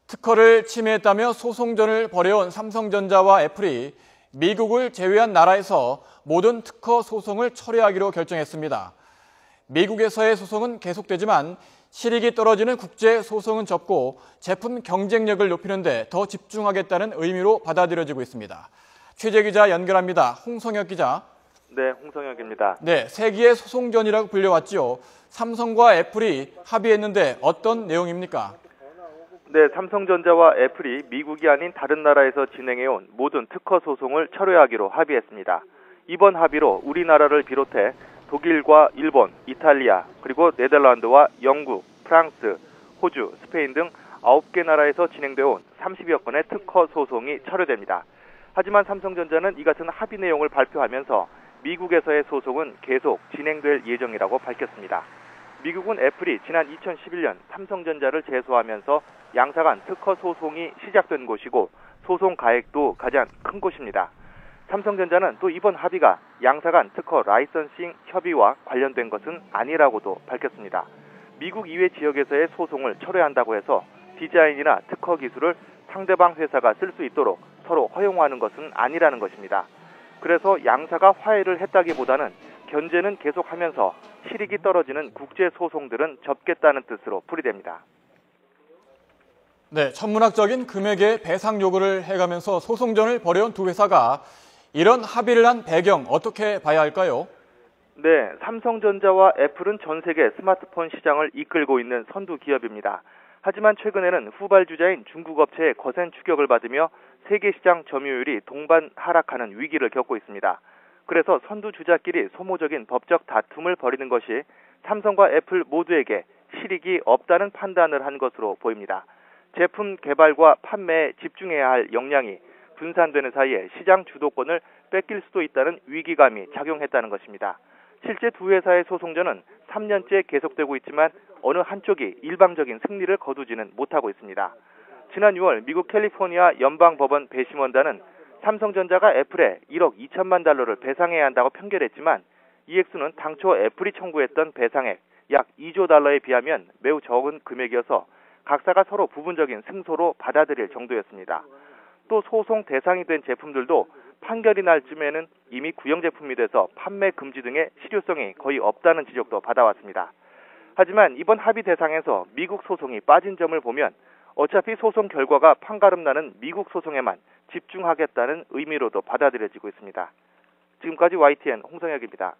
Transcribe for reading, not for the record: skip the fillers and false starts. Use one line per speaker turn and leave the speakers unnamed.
특허를 침해했다며 소송전을 벌여온 삼성전자와 애플이 미국을 제외한 나라에서 모든 특허 소송을 철회하기로 결정했습니다. 미국에서의 소송은 계속되지만 실익이 떨어지는 국제 소송은 접고 제품 경쟁력을 높이는 데 더 집중하겠다는 의미로 받아들여지고 있습니다. 취재 기자 연결합니다. 홍성혁 기자.
네, 홍성혁입니다.
네, 세기의 소송전이라고 불려왔지요. 삼성과 애플이 합의했는데 어떤 내용입니까?
네, 삼성전자와 애플이 미국이 아닌 다른 나라에서 진행해온 모든 특허 소송을 철회하기로 합의했습니다. 이번 합의로 우리나라를 비롯해 독일과 일본, 이탈리아, 그리고 네덜란드와 영국, 프랑스, 호주, 스페인 등 9개 나라에서 진행되어온 30여 건의 특허 소송이 철회됩니다. 하지만 삼성전자는 이 같은 합의 내용을 발표하면서 미국에서의 소송은 계속 진행될 예정이라고 밝혔습니다. 미국은 애플이 지난 2011년 삼성전자를 제소하면서 양사 간 특허 소송이 시작된 곳이고 소송 가액도 가장 큰 곳입니다. 삼성전자는 또 이번 합의가 양사 간 특허 라이선싱 협의와 관련된 것은 아니라고도 밝혔습니다. 미국 이외 지역에서의 소송을 철회한다고 해서 디자인이나 특허 기술을 상대방 회사가 쓸 수 있도록 서로 허용하는 것은 아니라는 것입니다. 그래서 양사가 화해를 했다기보다는 견제는 계속하면서 실익이 떨어지는 국제 소송들은 접겠다는 뜻으로 풀이됩니다.
네, 천문학적인 금액의 배상 요구를 해가면서 소송전을 벌여온 두 회사가 이런 합의를 한 배경 어떻게 봐야 할까요?
네, 삼성전자와 애플은 전 세계 스마트폰 시장을 이끌고 있는 선두 기업입니다. 하지만 최근에는 후발주자인 중국 업체의 거센 추격을 받으며 세계 시장 점유율이 동반 하락하는 위기를 겪고 있습니다. 그래서 선두주자끼리 소모적인 법적 다툼을 벌이는 것이 삼성과 애플 모두에게 실익이 없다는 판단을 한 것으로 보입니다. 제품 개발과 판매에 집중해야 할 역량이 분산되는 사이에 시장 주도권을 뺏길 수도 있다는 위기감이 작용했다는 것입니다. 실제 두 회사의 소송전은 3년째 계속되고 있지만 어느 한쪽이 일방적인 승리를 거두지는 못하고 있습니다. 지난 6월 미국 캘리포니아 연방법원 배심원단은 삼성전자가 애플에 1억 2천만 달러를 배상해야 한다고 판결했지만 이 액수는 당초 애플이 청구했던 배상액 약 2조 달러에 비하면 매우 적은 금액이어서 각사가 서로 부분적인 승소로 받아들일 정도였습니다. 또 소송 대상이 된 제품들도 판결이 날 쯤에는 이미 구형 제품이 돼서 판매 금지 등의 실효성이 거의 없다는 지적도 받아왔습니다. 하지만 이번 합의 대상에서 미국 소송이 빠진 점을 보면 어차피 소송 결과가 판가름 나는 미국 소송에만 집중하겠다는 의미로도 받아들여지고 있습니다. 지금까지 YTN 홍성혁입니다.